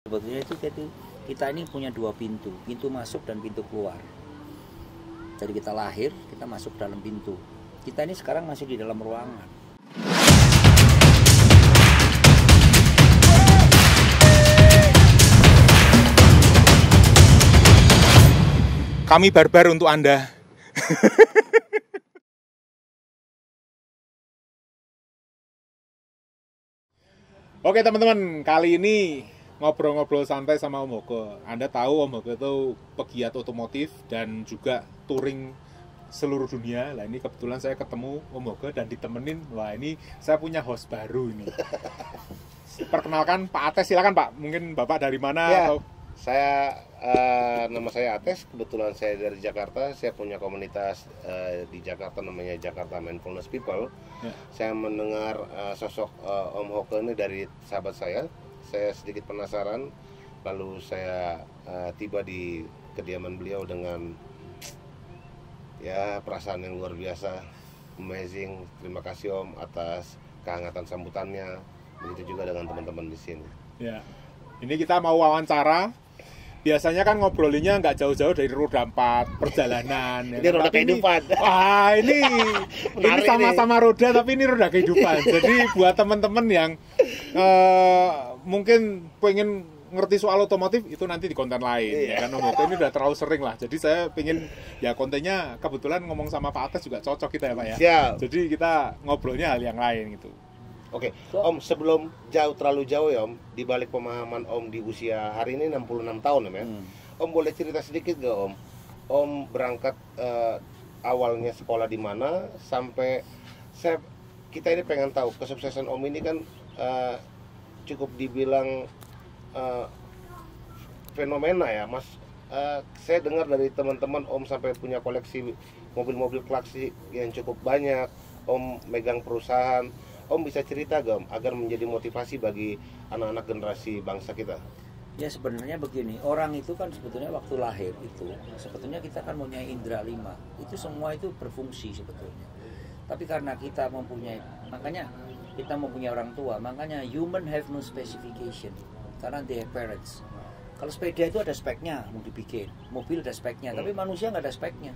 Sebetulnya itu kita ini punya dua pintu, pintu masuk dan pintu keluar. Jadi kita lahir, kita masuk dalam pintu. Kita ini sekarang masih di dalam ruangan. Kami barbar untuk Anda. Oke teman-teman, kali ini ngobrol-ngobrol santai sama Om Hoge. Anda tahu Om Hoge itu pegiat otomotif dan juga touring seluruh dunia. Lah ini kebetulan saya ketemu Om Hoge dan ditemenin. Wah ini saya punya host baru ini. Perkenalkan Pak Ates, silakan Pak. Mungkin Bapak dari mana? Ya, atau... nama saya Ates. Kebetulan saya dari Jakarta. Saya punya komunitas di Jakarta namanya Jakarta Mindfulness People. Ya. Saya mendengar sosok Om Hoge ini dari sahabat saya. Saya sedikit penasaran, lalu saya tiba di kediaman beliau dengan ya perasaan yang luar biasa, amazing. Terima kasih Om atas kehangatan sambutannya. Begitu juga dengan teman-teman di sini. Ya, ini kita mau wawancara. Biasanya kan ngobrolinnya nggak jauh-jauh dari roda 4 perjalanan. Ini roda kehidupan. Wah ini sama-sama roda tapi ini roda kehidupan. Jadi buat teman-teman yang mungkin pengen ngerti soal otomotif itu nanti di konten lain. Ya kan Om Hoge ini udah terlalu sering lah. Jadi saya pengen ya kontennya kebetulan ngomong sama Pak Ates juga cocok kita ya Pak ya. Siap. Jadi kita ngobrolnya hal yang lain gitu. Oke, Om, sebelum terlalu jauh ya Om, di balik pemahaman Om di usia hari ini 66 tahun ya, Om boleh cerita sedikit gak Om? Om berangkat awalnya sekolah di mana sampai kita ini pengen tahu kesuksesan Om ini kan cukup dibilang fenomena ya, Mas. Saya dengar dari teman-teman Om sampai punya koleksi mobil-mobil klasik yang cukup banyak. Om megang perusahaan. Om bisa cerita gak Om, agar menjadi motivasi bagi anak-anak generasi bangsa kita? Ya sebenarnya begini, orang itu kan sebetulnya waktu lahir itu, sebetulnya kita kan punya indera 5, itu semua itu berfungsi sebetulnya. Tapi karena kita makanya kita mempunyai orang tua, makanya human have no specification, karena they have parents. Kalau sepeda itu ada speknya, mau dibikin, mobil ada speknya, tapi manusia nggak ada speknya.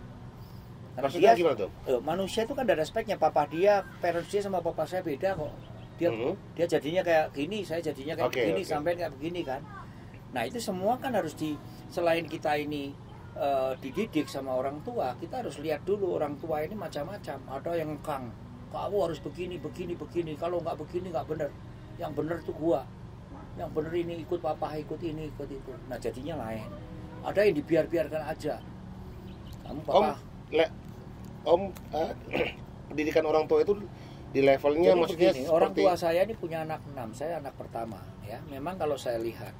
Maksudnya gimana tuh? Manusia itu kan ada speknya, parents dia sama papa saya beda kok. Dia jadinya kayak gini, saya jadinya kayak begini, sampai kayak begini kan. Nah itu semua kan harus selain kita ini dididik sama orang tua, kita harus lihat dulu orang tua ini macam-macam. Ada yang ngekang, kamu harus begini, kalau nggak begini nggak bener. Yang bener tuh gua, yang bener ini ikut papa, ikut ini, ikut itu. Nah jadinya lain. Ada yang dibiarkan aja. Kamu papa. Om, pendidikan orang tua itu di levelnya jadi maksudnya begini, orang tua saya ini punya anak 6, saya anak pertama ya. Memang kalau saya lihat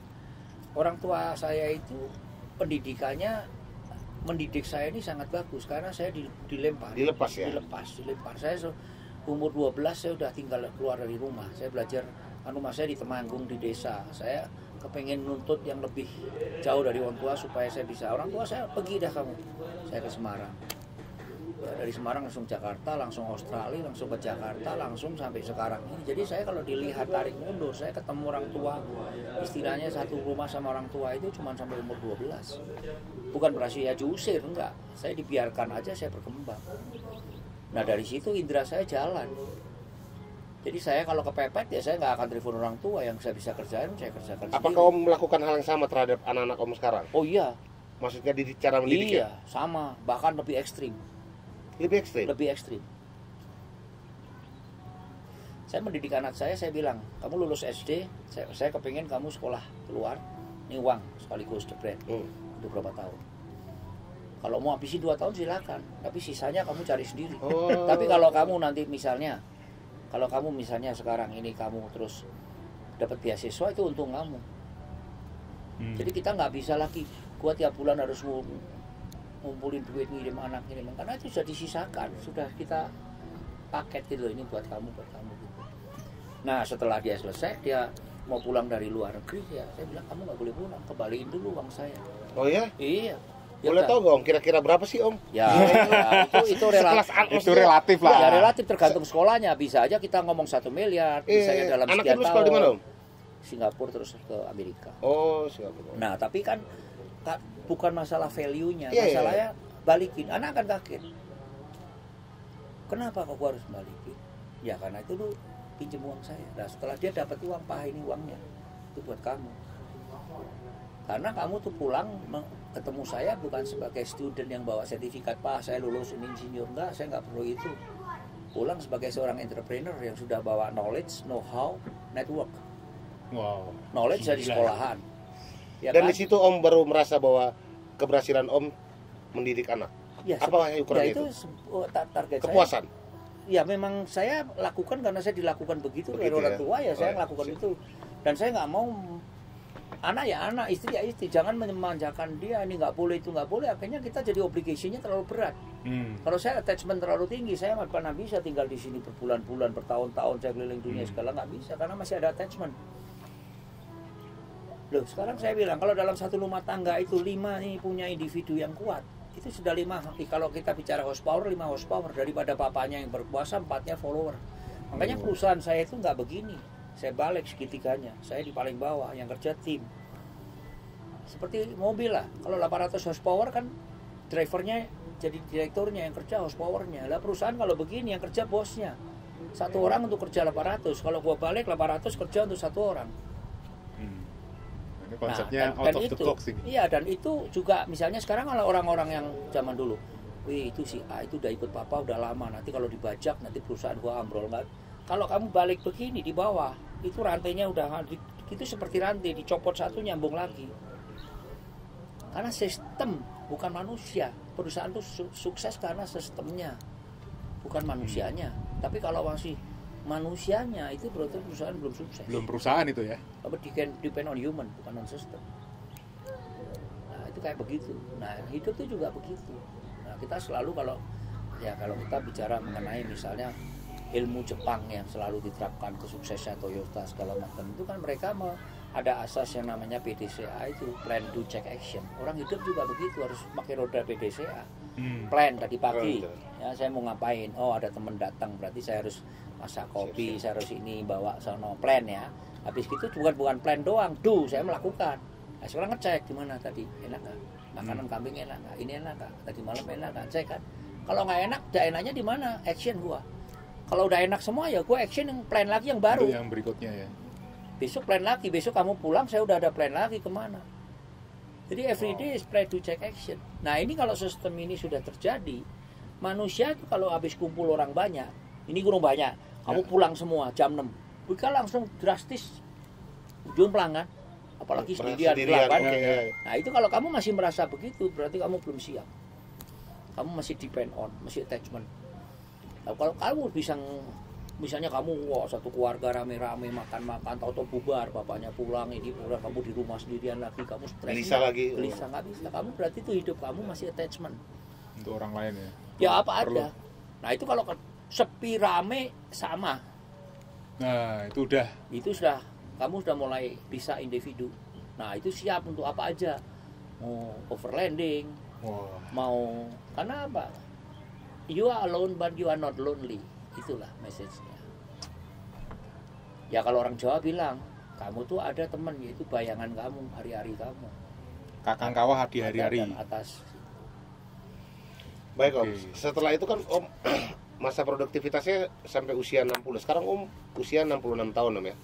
orang tua saya itu pendidikannya mendidik saya ini sangat bagus karena saya dilepas. Saya umur 12 saya udah tinggal keluar dari rumah. Saya belajar rumah saya di Temanggung di desa. Saya kepengen nuntut yang lebih jauh dari orang tua supaya saya bisa. Orang tua saya pergi dah kamu. Saya ke Semarang. Ya, dari Semarang langsung Jakarta, langsung Australia, langsung ke Jakarta, langsung sampai sekarang ini. Jadi saya kalau dilihat tarik mundur, saya ketemu orang tua, istilahnya satu rumah sama orang tua itu cuma sampai umur 12. Bukan berarti ya diusir, enggak. Saya dibiarkan aja, saya berkembang. Nah dari situ indera saya jalan. Jadi saya kalau kepepet ya saya nggak akan telepon orang tua, yang saya bisa kerjain saya kerjakan sendiri. Apakah Om melakukan hal yang sama terhadap anak-anak Om sekarang? Oh iya. Maksudnya di cara mendidik? Iya, sama, bahkan lebih ekstrim. Lebih ekstrim? Saya mendidik anak saya bilang, kamu lulus SD, saya kepengen kamu sekolah keluar, ini uang sekaligus jebret untuk berapa tahun. Kalau mau habisin 2 tahun silakan, tapi sisanya kamu cari sendiri. Tapi kalau kamu nanti misalnya sekarang ini kamu terus dapat beasiswa, itu untung kamu. Jadi kita nggak bisa lagi, gua tiap bulan harus ngumpulin duit ngirim anak karena itu sudah disisakan, sudah kita paket gitu, ini buat kamu gitu. Nah setelah dia selesai, dia mau pulang dari luar negeri ya, saya bilang kamu nggak boleh pulang, kembaliin dulu uang saya. Oh ya? Iya. Boleh tahu nggak Om, kira-kira berapa sih Om? Ya, itu relatif. Itu relatif lah. Ya relatif tergantung sekolahnya. Bisa aja kita ngomong 1 miliar, bisa ya dalam sekian tahun. Anaknya sekolah di mana Om? Singapura terus ke Amerika. Oh, Singapura. Nah, tapi kan bukan masalah value-nya, Iya, masalahnya balikin. Anak akan kaget. Kenapa kok gua harus balikin? Ya karena itu lu pinjam uang saya. Nah, setelah dia dapat uang, ini uangnya. Itu buat kamu. Karena kamu tuh pulang ketemu saya bukan sebagai student yang bawa sertifikat, Pak, saya lulus ini insinyur. Enggak, saya nggak perlu itu. Pulang sebagai seorang entrepreneur yang sudah bawa knowledge, know-how, network. Wow. Knowledge dari sekolahan. Ya Dan kan? di situ Om baru merasa bahwa keberhasilan Om mendidik anak. Ya, Apa ukuran ya itu? Target Kepuasan. saya. Ya memang saya lakukan karena saya dilakukan begitu dari orang ya? tua, ya saya Oh, ya. melakukan itu. Dan saya nggak mau anak ya anak, istri ya istri, jangan memanjakan dia, ini nggak boleh, itu nggak boleh. Akhirnya kita jadi obligasinya terlalu berat. Kalau saya attachment terlalu tinggi, saya nggak pernah bisa tinggal di sini berbulan-bulan, bertahun-tahun, saya keliling dunia segala, nggak bisa karena masih ada attachment. Loh, sekarang saya bilang kalau dalam satu rumah tangga itu 5 nih punya individu yang kuat, itu sudah 5. Kalau kita bicara horsepower, 5 horsepower, daripada papanya yang berkuasa, 4-nya follower. Makanya perusahaan saya itu nggak begini. Saya balik segitiganya, saya di paling bawah, yang kerja tim. Seperti mobil lah, kalau 800 horsepower kan drivernya jadi direkturnya, yang kerja horsepowernya. Lah perusahaan kalau begini, yang kerja bosnya. Satu orang untuk kerja 800, kalau gua balik 800 kerja untuk satu orang. Ini konsepnya Nah, out of the box ini. Iya, dan itu juga misalnya sekarang kalau orang-orang yang zaman dulu, wih itu si A itu udah ikut papa udah lama, nanti kalau dibajak nanti perusahaan gua ambrol. Nggak, kalau kamu balik begini di bawah, itu rantainya udah itu seperti rantai, dicopot satu nyambung lagi. Karena sistem bukan manusia. Perusahaan itu sukses karena sistemnya, bukan manusianya. Tapi kalau masih manusianya, itu berarti perusahaan belum sukses. Belum perusahaan itu ya. Apa depend on human, bukan on system. Nah, itu kayak begitu. Nah, hidup itu juga begitu. Nah, kita selalu kalau kita bicara mengenai misalnya ilmu Jepang yang selalu diterapkan kesuksesan Toyota segala macam, itu kan mereka ada asas yang namanya PDCA, itu plan do check action. Orang hidup juga begitu, harus pakai roda PDCA. Plan tadi pagi, ya saya mau ngapain? Oh ada teman datang, berarti saya harus masak kopi, saya harus ini bawa sono, plan ya. Habis itu bukan plan doang, saya melakukan. Nah, sekarang ngecek gimana tadi, enak nggak? Makanan kambing enak nggak? Ini enak nggak? Tadi malam enak nggak? Cek kan. Kalau nggak enak, enaknya di mana? Action gua. Kalau udah enak semua ya gua action yang plan lagi yang baru. Itu yang berikutnya ya. Besok plan lagi, besok kamu pulang saya udah ada plan lagi kemana. Jadi everyday is plan to check action. Nah ini kalau sistem ini sudah terjadi, manusia itu kalau habis kumpul orang banyak, ini gunung banyak, kamu pulang semua jam 6, bukan langsung drastis jomplang kan, apalagi sendirian. Nah itu kalau kamu masih merasa begitu, berarti kamu belum siap. Kamu masih depend on, masih attachment. Nah, kalau kamu bisa misalnya kamu satu keluarga rame-rame makan-makan, tahu-tahu bubar, bapaknya pulang, ini pulang, kamu di rumah sendirian lagi, kamu stres, gelisah nggak bisa, kamu berarti itu hidup kamu masih attachment untuk orang lain ya. Ya apa perlu. Ada. Nah itu kalau sepi rame sama. Nah itu udah. Itu sudah kamu sudah mulai bisa individu. Nah itu siap untuk apa aja, mau overlanding, mau karena apa? You are alone but you are not lonely. Itulah message-nya. Ya kalau orang Jawa bilang, kamu tuh ada teman, yaitu bayangan kamu, hari-hari kamu. Kakang kawah di hari-hari. Atas. Baik Om, setelah itu kan Om masa produktivitasnya sampai usia 60. Sekarang Om usia 66 tahun Om ya.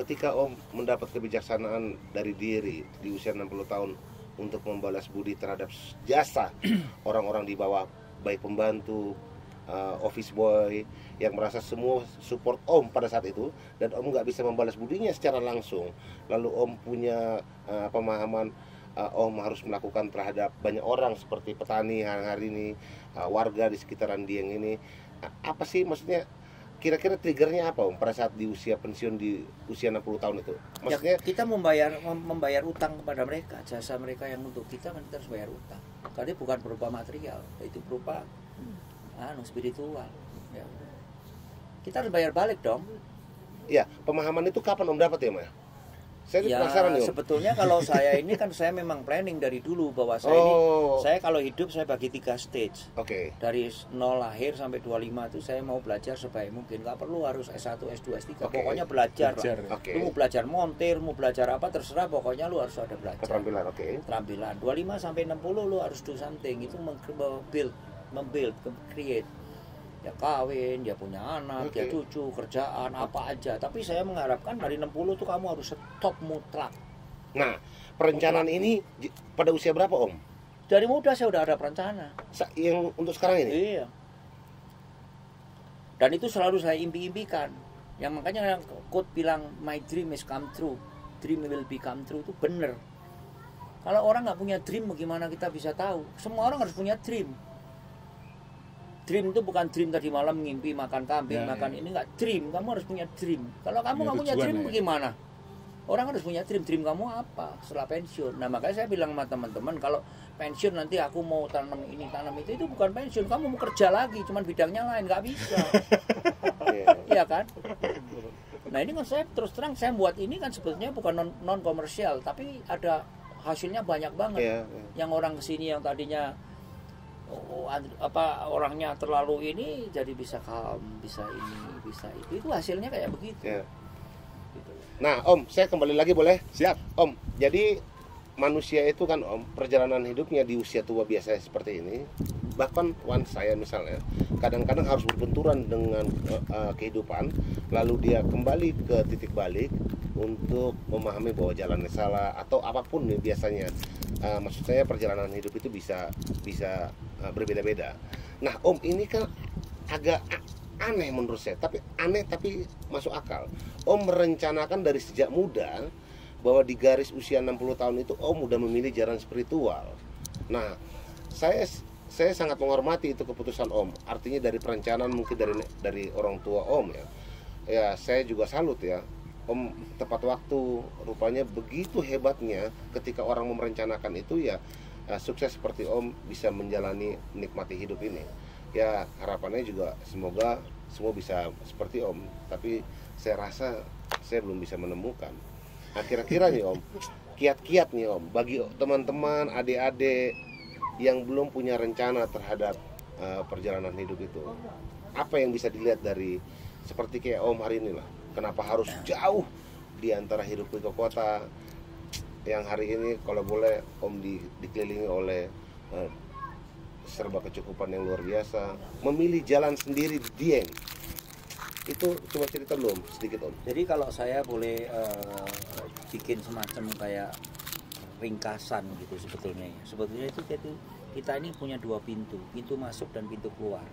Ketika Om mendapat kebijaksanaan dari diri di usia 60 tahun untuk membalas budi terhadap jasa orang-orang di bawah, baik pembantu, office boy yang merasa semua support Om pada saat itu, dan Om nggak bisa membalas budinya secara langsung, lalu Om punya pemahaman Om harus melakukan terhadap banyak orang seperti petani hari ini, warga di sekitaran Dieng ini. Apa sih maksudnya, kira-kira triggernya apa Om pada saat di usia pensiun di usia 60 tahun itu? Maksudnya ya, kita membayar utang kepada mereka, jasa mereka yang untuk kita kan kita harus bayar utang. Karena bukan berupa material, itu berupa spiritual. Ya. Kita harus bayar balik dong. Ya, pemahaman itu kapan Om dapat ya, Mas? Saya Ya penasaran nih Om. sebetulnya kalau saya ini kan saya memang planning dari dulu bahwa saya ini saya kalau hidup saya bagi 3 stage. Oke. Dari 0 lahir sampai 25 itu saya mau belajar sebaik mungkin. Gak perlu harus S1, S2, S3. Oke. Pokoknya belajar. Oke. Lu mau belajar montir, mau belajar apa terserah, pokoknya lu harus ada belajar. Keterampilan, oke. Keterampilan. 25 sampai 60 lu harus do something. Itu membuild, create. Ya kawin, dia punya anak, dia cucu, kerjaan, apa aja. Tapi saya mengharapkan dari 60 tuh kamu harus stop mutlak. Nah, perencanaan ini pada usia berapa Om? Dari muda saya udah ada perencana. Yang untuk sekarang ini? Iya. Dan itu selalu saya impi-impikan. Yang makanya yang quote bilang my dream is come true, dream will become true itu bener. Kalau orang nggak punya dream, bagaimana kita bisa tahu? Semua orang harus punya dream. Dream itu bukan dream tadi malam ngimpi makan kambing, makan ini nggak dream. Kamu harus punya dream. Kalau kamu nggak punya dream, bagaimana? Orang harus punya dream. Dream kamu apa setelah pensiun? Nah makanya saya bilang sama teman-teman, kalau pensiun nanti aku mau tanam ini tanam itu bukan pensiun. Kamu mau kerja lagi, cuman bidangnya lain, nggak bisa. Iya kan? Nah ini kan saya terus terang saya buat ini kan sebetulnya bukan non komersial, tapi ada hasilnya banyak banget. Yang orang kesini yang tadinya orangnya terlalu ini jadi bisa calm, bisa ini, bisa itu hasilnya kayak begitu. Gitu. Nah Om, saya kembali lagi boleh? Siap. Om, jadi manusia itu kan Om, perjalanan hidupnya di usia tua biasa seperti ini, bahkan saya misalnya kadang-kadang harus berbenturan dengan kehidupan, lalu dia kembali ke titik balik untuk memahami bahwa jalannya salah atau apapun nih biasanya. Maksud saya perjalanan hidup itu bisa berbeda-beda. Nah Om, ini kan agak aneh menurut saya, tapi masuk akal. Om merencanakan dari sejak muda bahwa di garis usia 60 tahun itu Om udah memilih jalan spiritual. Nah, saya sangat menghormati itu keputusan Om. Artinya dari perencanaan mungkin dari orang tua Om ya. Ya, saya juga salut ya. Om tepat waktu, rupanya begitu hebatnya ketika orang merencanakan itu ya, sukses seperti Om bisa menjalani menikmati hidup ini. Ya harapannya juga semoga semua bisa seperti Om. Tapi saya rasa saya belum bisa menemukan. Nah kira-kira nih Om, kiat-kiat nih Om bagi teman-teman, adik-adik yang belum punya rencana terhadap perjalanan hidup itu, apa yang bisa dilihat dari seperti kayak Om hari ini lah. Kenapa harus jauh di antara hidup di kota yang hari ini kalau boleh Om dikelilingi oleh serba kecukupan yang luar biasa, memilih jalan sendiri di Dieng. Itu coba cerita dulu Om, sedikit Om. Jadi kalau saya boleh bikin semacam kayak ringkasan gitu sebetulnya ya. Sebetulnya itu kita ini punya 2 pintu, pintu masuk dan pintu keluar.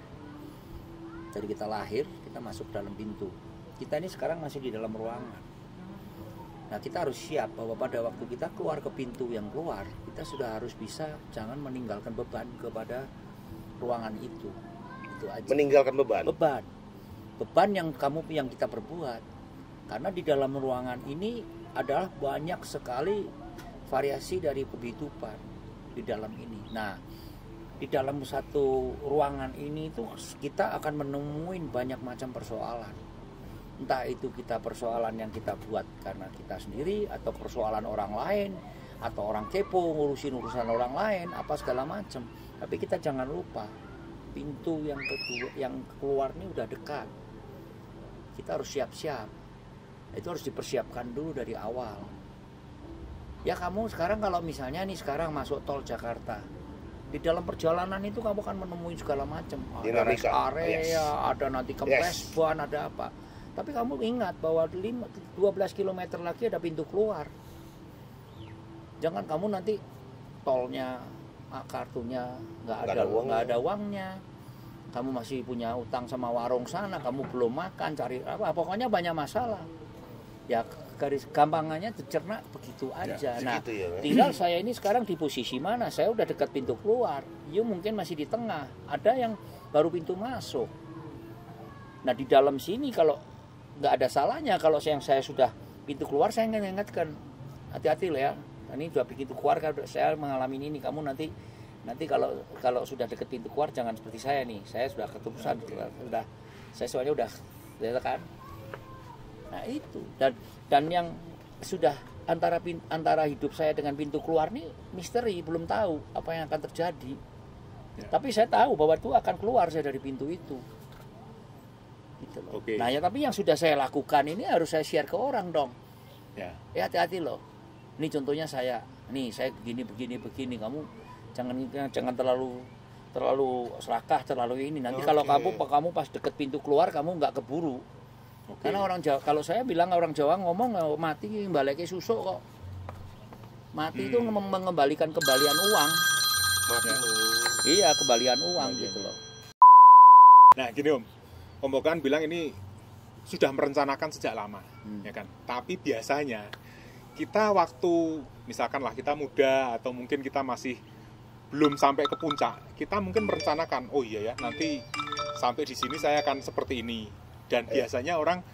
Jadi kita lahir, kita masuk dalam pintu. Kita ini sekarang masih di dalam ruangan. Nah kita harus siap bahwa pada waktu kita keluar ke pintu yang keluar, kita sudah harus bisa jangan meninggalkan beban kepada ruangan itu. Itu aja. Meninggalkan beban. Beban yang kita perbuat. Karena di dalam ruangan ini adalah banyak sekali variasi dari kehidupan di dalam ini. Nah, di dalam satu ruangan ini itu kita akan menemuin banyak macam persoalan. Entah itu kita persoalan yang kita buat karena kita sendiri, atau persoalan orang lain, atau orang kepo ngurusin urusan orang lain, apa segala macam. Tapi kita jangan lupa pintu yang kedua, yang keluar ini udah dekat. Kita harus siap-siap. Itu harus dipersiapkan dulu dari awal. Ya kamu sekarang kalau misalnya nih sekarang masuk tol Jakarta, di dalam perjalanan itu kamu akan menemui segala macam. Ada rest area, ada nanti kempes ban, ada apa. Tapi kamu ingat bahwa 12 km lagi ada pintu keluar. Jangan kamu nanti tolnya, kartunya nggak ada uangnya. Kamu masih punya utang sama warung sana, kamu belum makan, cari apa, pokoknya banyak masalah. Ya garis gampangannya dicerna begitu aja. Nah, tinggal saya ini sekarang di posisi mana? Saya udah dekat pintu keluar. You mungkin masih di tengah. Ada yang baru pintu masuk. Nah, di dalam sini kalau nggak ada salahnya kalau saya sudah pintu keluar, saya ingatkan hati-hati loh ya. Ini udah pintu keluar kan saya mengalami ini. Kamu nanti kalau sudah deket pintu keluar jangan seperti saya nih. Saya sudah keterusan, saya soalnya udah kan. Nah itu dan yang sudah antara hidup saya dengan pintu keluar nih misteri, belum tahu apa yang akan terjadi. Ya. Tapi saya tahu bahwa itu akan keluar saya dari pintu itu. Gitu loh. Oke. Nah, ya tapi yang sudah saya lakukan ini harus saya share ke orang dong. Ya. Ya hati-hati loh. Ini contohnya saya begini. Kamu jangan terlalu serakah, terlalu ini. Nanti kalau kamu pas deket pintu keluar kamu nggak keburu. Oke. Karena orang Jawa, kalau saya bilang orang Jawa ngomong mati baleke susuk kok. Mati itu mengembalikan kembalian uang. Mati. Iya, kembalian uang gitu loh. Nah, gini Om Bokan bilang ini sudah merencanakan sejak lama, ya kan? Tapi biasanya kita waktu misalkan lah kita muda atau mungkin kita masih belum sampai ke puncak, kita mungkin merencanakan, oh iya ya, nanti sampai di sini saya akan seperti ini. Dan biasanya orang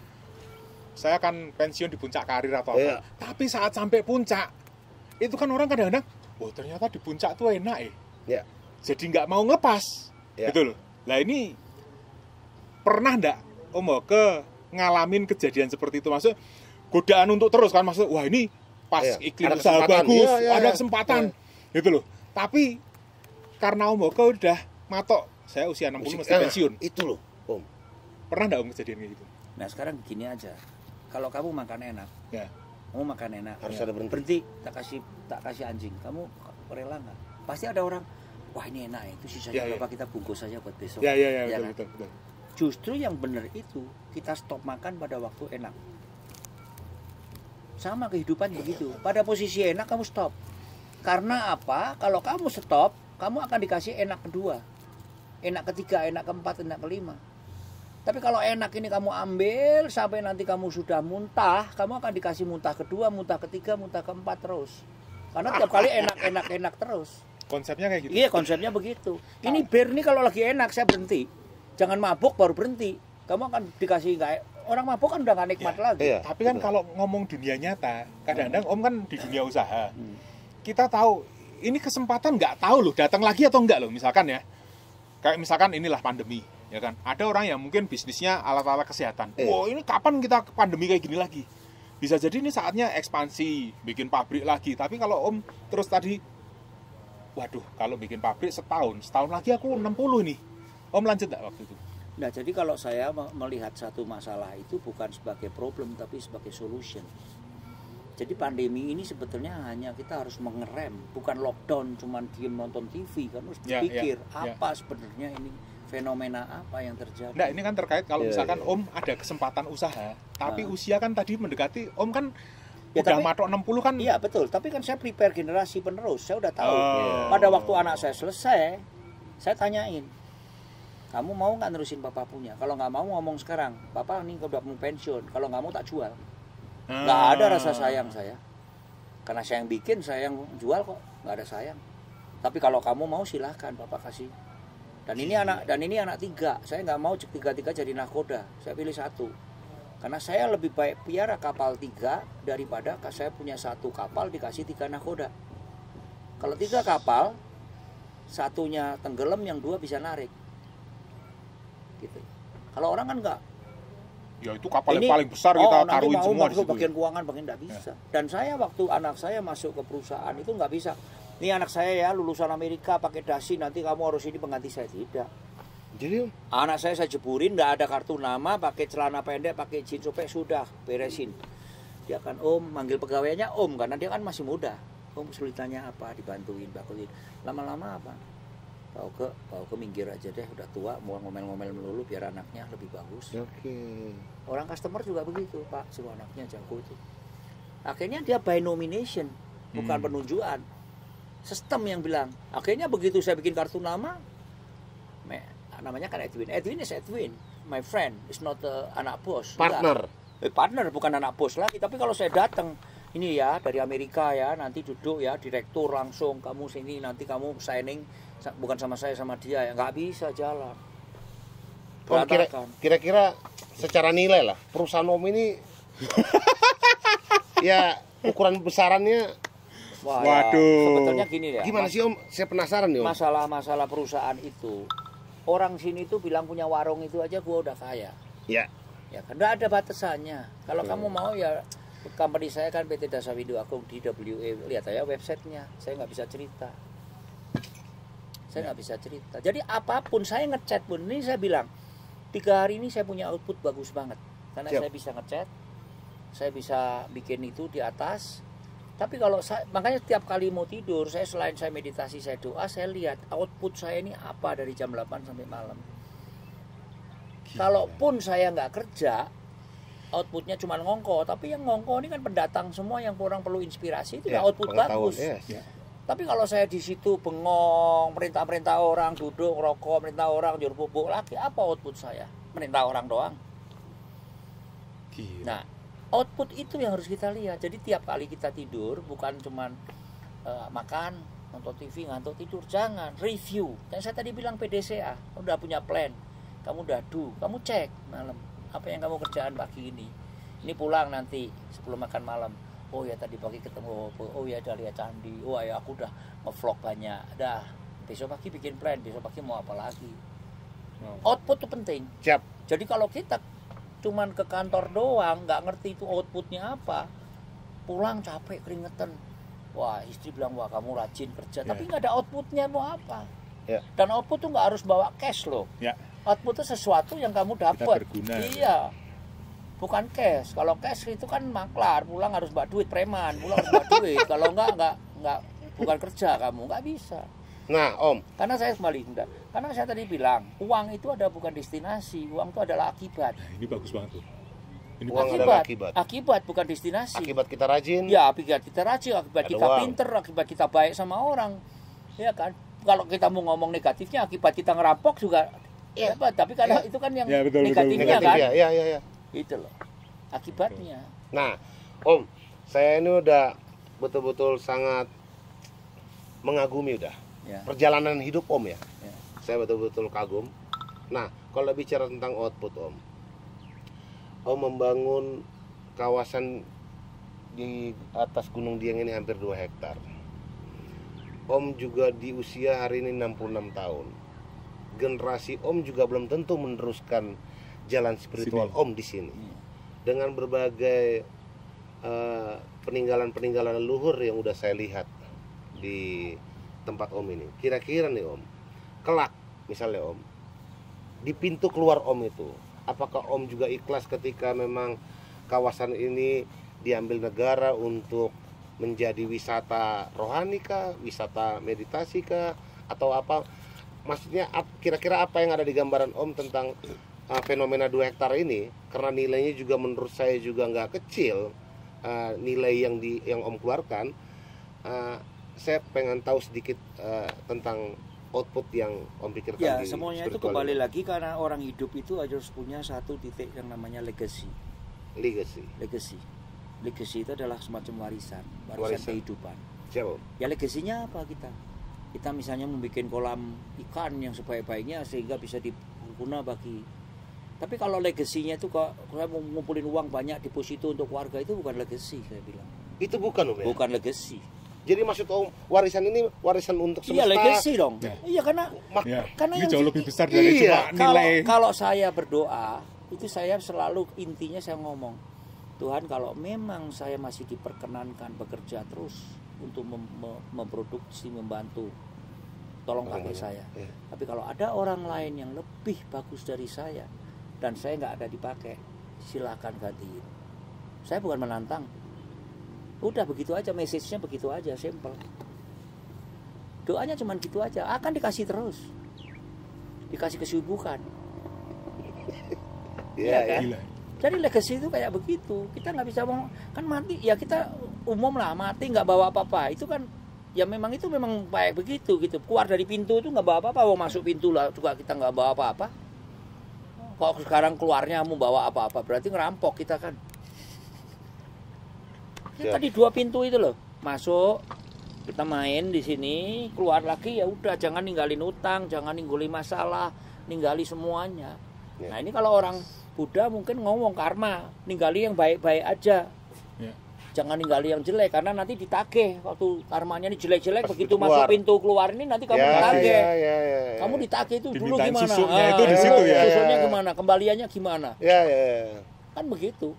saya akan pensiun di puncak karir atau apa. Tapi saat sampai puncak, itu kan orang kadang-kadang, oh ternyata di puncak tuh enak ya. Jadi nggak mau ngelepas, gitu loh. Nah ini pernah nggak Om Boke ngalamin kejadian seperti itu? Maksud godaan untuk terus kan, maksud wah ini pas iklim usaha bagus, ada kesempatan, gitu loh. Tapi karena Om Boke udah matok, saya usia 60 mesti pensiun. Itu loh, Om. Pernah nggak Om kejadian kayak gitu? Nah sekarang gini aja, kalau kamu makan enak, kamu makan enak, harus ada berhenti, tak kasih anjing, kamu rela nggak? Pasti ada orang, wah ini enak itu sisanya berapa kita bungkus saja buat besok. Ya, kan? betul. Justru yang benar itu kita stop makan pada waktu enak. Sama kehidupan begitu. Pada posisi enak kamu stop. Karena apa? Kalau kamu stop, kamu akan dikasih enak kedua, enak ketiga, enak keempat, enak kelima. Tapi kalau enak ini kamu ambil sampai nanti kamu sudah muntah, kamu akan dikasih muntah kedua, muntah ketiga, muntah keempat terus. Karena tiap kali enak terus. Konsepnya kayak gitu. Iya, konsepnya begitu. Ini bir nih kalau lagi enak saya berhenti. Jangan mabuk baru berhenti. Kamu akan dikasih orang mabuk kan udah gak nikmat lagi. Iya, tapi kan kalau ngomong dunia nyata, kadang-kadang Om kan di dunia usaha. Kita tahu ini kesempatan nggak tahu loh datang lagi atau enggak loh. Misalkan ya, kayak misalkan inilah pandemi, ya kan. Ada orang yang mungkin bisnisnya alat-alat kesehatan. Wow, ini kapan kita pandemi kayak gini lagi? Bisa jadi ini saatnya ekspansi, bikin pabrik lagi. Tapi kalau Om terus tadi, waduh, kalau bikin pabrik setahun lagi aku 60 nih. Om lanjut nggak waktu itu? Nah, jadi kalau saya melihat satu masalah itu bukan sebagai problem tapi sebagai solution. Jadi pandemi ini sebetulnya hanya kita harus mengerem, bukan lockdown, cuman diem nonton TV, kan harus berpikir apa sebenarnya ini fenomena apa yang terjadi. Nah, ini kan terkait kalau misalkan Om ada kesempatan usaha, tapi usia kan tadi mendekati, Om kan udah matok 60 kan. Iya, betul. Tapi kan saya prepare generasi penerus. Saya udah tahu. Pada waktu anak saya selesai, saya tanyain, kamu mau nggak nerusin bapak punya? Kalau nggak mau ngomong sekarang, bapak nih udah mau pensiun. Kalau nggak mau tak jual. Nggak ada rasa sayang saya. Karena saya yang bikin, saya yang jual kok. Nggak ada sayang. Tapi kalau kamu mau silahkan, bapak kasih. Dan ini anak 3. Saya nggak mau 3 jadi nakoda. Saya pilih 1. Karena saya lebih baik piara kapal 3 daripada saya punya 1 kapal dikasih 3 nakoda. Kalau 3 kapal, 1-nya tenggelam, yang 2 bisa narik. Gitu. Kalau orang kan enggak. Ya itu kapal yang paling besar kita taruhin semua di situ. Bagian keuangan bagian enggak bisa. Dan saya waktu anak saya masuk ke perusahaan itu enggak bisa. Ini anak saya ya lulusan Amerika pakai dasi, nanti kamu harus ini pengganti saya. Tidak. Jadi anak saya jeburin, enggak ada kartu nama, pakai celana pendek, pakai jeans sobek, sudah beresin. Dia akan manggil pegawainya Om karena dia kan masih muda. Om kesulitannya apa, dibantuin, bakuin. Lama-lama apa? Bawa ke minggir aja deh, udah tua, mau ngomel-ngomel melulu biar anaknya lebih bagus. Orang customer juga begitu, Pak, suruh anaknya jago itu. Akhirnya dia by nomination, bukan penunjukan. Sistem yang bilang. Akhirnya begitu saya bikin kartu nama, namanya kan Edwin. Edwin is Edwin, my friend, is not anak bos. Partner. Partner bukan anak bos lagi. Tapi kalau saya datang, ini ya dari Amerika ya, nanti duduk ya direktur langsung, kamu sini nanti kamu signing, bukan sama saya sama dia ya, nggak bisa jalan. Kira-kira secara nilai lah perusahaan Om ini ya ukuran besarannya. Waduh. Ya, sebetulnya gini ya. Gimana sih Om? Saya penasaran nih Om. Masalah perusahaan itu, orang sini tuh bilang punya warung itu aja gua udah kaya. Ya. Ya kan nggak ada batasannya. Kalau kamu mau ya company saya kan PT Dasa Windu Agung DWA, lihat aja websitenya, saya nggak bisa cerita. Saya nggak bisa cerita. Jadi apapun saya ngechat pun, ini saya bilang 3 hari ini saya punya output bagus banget, karena saya bisa ngechat, saya bisa bikin itu di atas. Tapi kalau saya, makanya setiap kali mau tidur, saya selain saya meditasi, saya doa, saya lihat output saya ini apa dari jam 8 sampai malam. Kalaupun saya nggak kerja, outputnya cuma ngongko, tapi yang ngongko ini kan pendatang semua yang kurang perlu inspirasi, itu output bagus. Tapi kalau saya di situ bengong, perintah-perintah orang, duduk, rokok, perintah orang, jual pupuk lagi, apa output saya? Perintah orang doang. Nah, output itu yang harus kita lihat. Jadi tiap kali kita tidur, bukan cuma makan, nonton TV, ngantuk tidur, jangan review. Yang saya tadi bilang PDCA, udah punya plan. Kamu udah kamu cek malam apa yang kamu kerjaan pagi ini pulang nanti sebelum makan malam. Oh ya tadi pagi ketemu, oh ya udah lihat candi, oh ya aku udah nge-vlog banyak, dah besok pagi bikin plan, besok pagi mau apa lagi. Output itu penting. Siap. Jadi kalau kita cuman ke kantor doang nggak ngerti itu outputnya apa, pulang capek keringetan, wah istri bilang wah kamu rajin kerja, tapi nggak ada outputnya mau apa. Dan output tuh nggak harus bawa cash loh. Output itu sesuatu yang kamu dapat. Iya. Bukan cash. Kalau cash itu kan maklar, pulang harus bawa duit, preman, pulang harus bawa duit. Kalau enggak bukan kerja kamu, enggak bisa. Nah, Om. Karena saya karena saya tadi bilang, uang itu ada bukan destinasi, uang itu adalah akibat. Nah, ini bagus banget tuh. Ini uang adalah akibat. Akibat bukan destinasi. Akibat kita rajin. Ya, akibat kita rajin, akibat kita pinter, akibat kita baik sama orang. Ya kan? Kalau kita mau ngomong negatifnya, akibat kita ngerampok juga dapat, tapi karena itu kan yang negatifnya kan. Iya. Itu loh akibatnya. Nah, Om, saya ini udah betul-betul sangat mengagumi perjalanan hidup Om ya. Saya betul-betul kagum. Nah, kalau bicara tentang output Om membangun kawasan di atas Gunung Dieng ini hampir 2 hektar. Om juga di usia hari ini 66 tahun. Generasi Om juga belum tentu meneruskan jalan spiritual Om di sini. Dengan berbagai peninggalan-peninggalan leluhur yang udah saya lihat di tempat Om ini. Kira-kira nih Om, kelak misalnya Om, di pintu keluar Om itu, apakah Om juga ikhlas ketika memang kawasan ini diambil negara untuk menjadi wisata rohani kah, wisata meditasi kah, atau apa? Maksudnya kira-kira apa yang ada di gambaran Om tentang fenomena 2 hektar ini? Karena nilainya juga menurut saya juga nggak kecil, nilai yang Om keluarkan. Saya pengen tahu sedikit tentang output yang Om pikirkan. Ya, semuanya itu kembali lagi karena orang hidup itu harus punya satu titik yang namanya legacy. Legacy itu adalah semacam warisan kehidupan. Siapa? Ya legasinya apa kita misalnya membuat kolam ikan yang sebaik-baiknya sehingga bisa diguna bagi. Tapi kalau legasinya itu kalau saya mau ngumpulin uang banyak deposito untuk keluarga, itu bukan legacy, saya bilang. Itu bukan Om ya? Bukan legacy. Jadi maksud Om warisan ini warisan untuk semesta. Iya, legacy dong. Iya, karena ini jauh lebih besar dari cuma nilai. Kalau saya berdoa, itu saya selalu intinya saya ngomong, Tuhan kalau memang saya masih diperkenankan bekerja terus untuk memproduksi, membantu, tolong pakai saya. Tapi kalau ada orang lain yang lebih bagus dari saya dan saya nggak ada dipakai, silakan gantiin. Saya bukan menantang. Udah begitu aja, message-nya begitu aja, simple. Doanya cuma gitu aja, akan dikasih terus. Dikasih kesibukan. Iya kan? Gila. Jadi legacy itu kayak begitu. Kita nggak bisa mau kan mati ya, kita umum lah mati nggak bawa apa-apa. Itu kan ya memang itu memang baik begitu gitu. Keluar dari pintu itu nggak bawa apa-apa, mau masuk pintu lah juga kita nggak bawa apa-apa. Kalau sekarang keluarnya mau bawa apa-apa berarti ngerampok kita kan. Ya, tadi 2 pintu itu loh, masuk kita main di sini, keluar lagi ya udah, jangan ninggalin utang, jangan ninggalin masalah, ninggali semuanya. Nah ini kalau orang Buddha mungkin ngomong karma, ninggali yang baik-baik aja, jangan ninggali yang jelek karena nanti ditagih. Waktu karmanya ini jelek-jelek, begitu masuk pintu keluar ini nanti kamu ditagih. Kamu ditagih itu dulu gimana? Susunya itu di situ ya. Susunya gimana? Kembaliannya gimana? Kan begitu.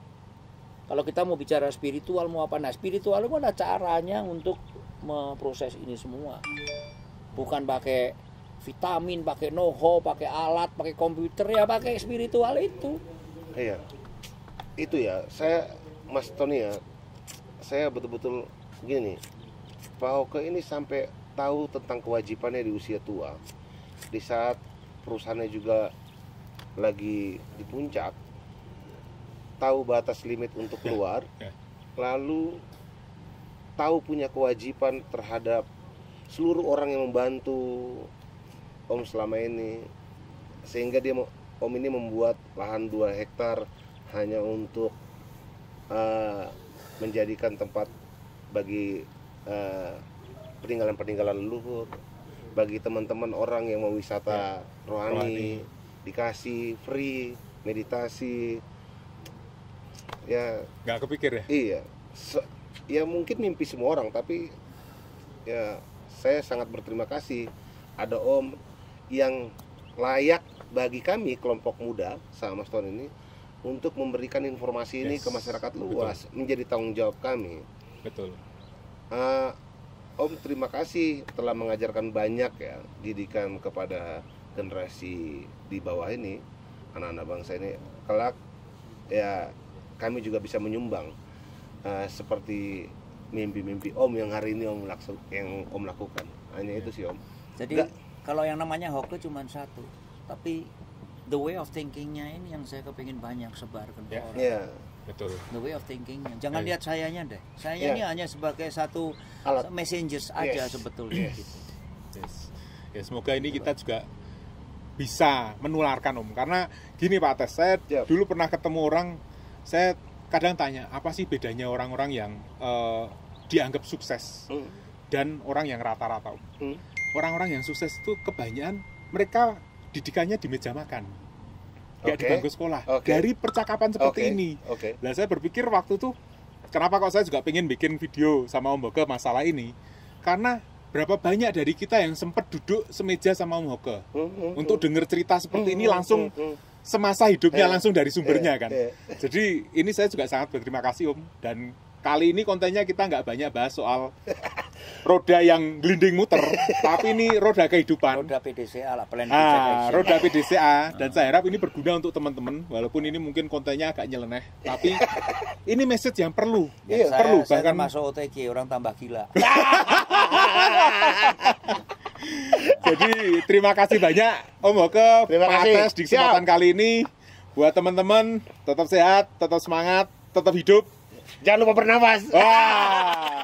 Kalau kita mau bicara spiritual mau apa, nah spiritual itu ada caranya untuk memproses ini semua. Bukan pakai vitamin, pakai know-how, pakai alat, pakai komputer, ya pakai spiritual itu. Iya. Itu ya, saya Mas Tony ya, saya betul-betul gini. Pak Hoke ini sampai tahu tentang kewajibannya di usia tua. Di saat perusahaannya juga lagi di puncak, tahu batas limit untuk keluar, lalu tahu punya kewajiban terhadap seluruh orang yang membantu Om selama ini, sehingga Om ini membuat lahan 2 hektar hanya untuk menjadikan tempat bagi peninggalan-peninggalan leluhur, bagi teman-teman orang yang mau wisata rohani, dikasih free meditasi. Ya nggak kepikir ya? Iya, ya mungkin mimpi semua orang, tapi ya saya sangat berterima kasih ada Om yang layak bagi kami kelompok muda sama Mas Tony ini untuk memberikan informasi ini ke masyarakat luas. Betul. Menjadi tanggung jawab kami. Betul. Om terima kasih telah mengajarkan banyak ya didikan kepada generasi di bawah ini, anak-anak bangsa ini. Kelak ya kami juga bisa menyumbang seperti mimpi-mimpi Om yang hari ini Om lakukan. Hanya itu sih Om. Jadi kalau yang namanya Hoke cuma satu, tapi the way of thinkingnya ini yang saya kepingin banyak sebarkan ke orang. Iya. Betul. The way of thinkingnya. Jangan lihat sayanya deh. Saya ini hanya sebagai satu alat messengers aja sebetulnya. Gitu. Yes. Ya semoga ini kita juga bisa menularkan Om. Karena gini Pak Tes, saya dulu pernah ketemu orang, saya kadang tanya apa sih bedanya orang-orang yang dianggap sukses dan orang yang rata-rata Om. Orang-orang yang sukses itu kebanyakan mereka didikannya di meja makan, nggak di bangku sekolah. Dari percakapan seperti ini. Nah saya berpikir waktu itu kenapa kok saya juga pengen bikin video sama Om Hoke masalah ini, karena berapa banyak dari kita yang sempat duduk semeja sama Om Hoke untuk dengar cerita seperti ini langsung semasa hidupnya langsung dari sumbernya kan. Jadi ini saya juga sangat berterima kasih Om. Dan kali ini kontennya kita nggak banyak bahas soal roda yang gelinding muter, tapi ini roda kehidupan. Roda PDCA lah, roda PDCA. Dan saya harap ini berguna untuk teman-teman, walaupun ini mungkin kontennya agak nyeleneh, tapi ini message yang perlu. Perlu. Saya bahkan masuk OTG, orang tambah gila. Jadi terima kasih banyak Om Hoke, Pak Tes di kesempatan kali ini. Buat teman-teman, tetap sehat, tetap semangat, tetap hidup. Jangan lupa bernapas. Wah.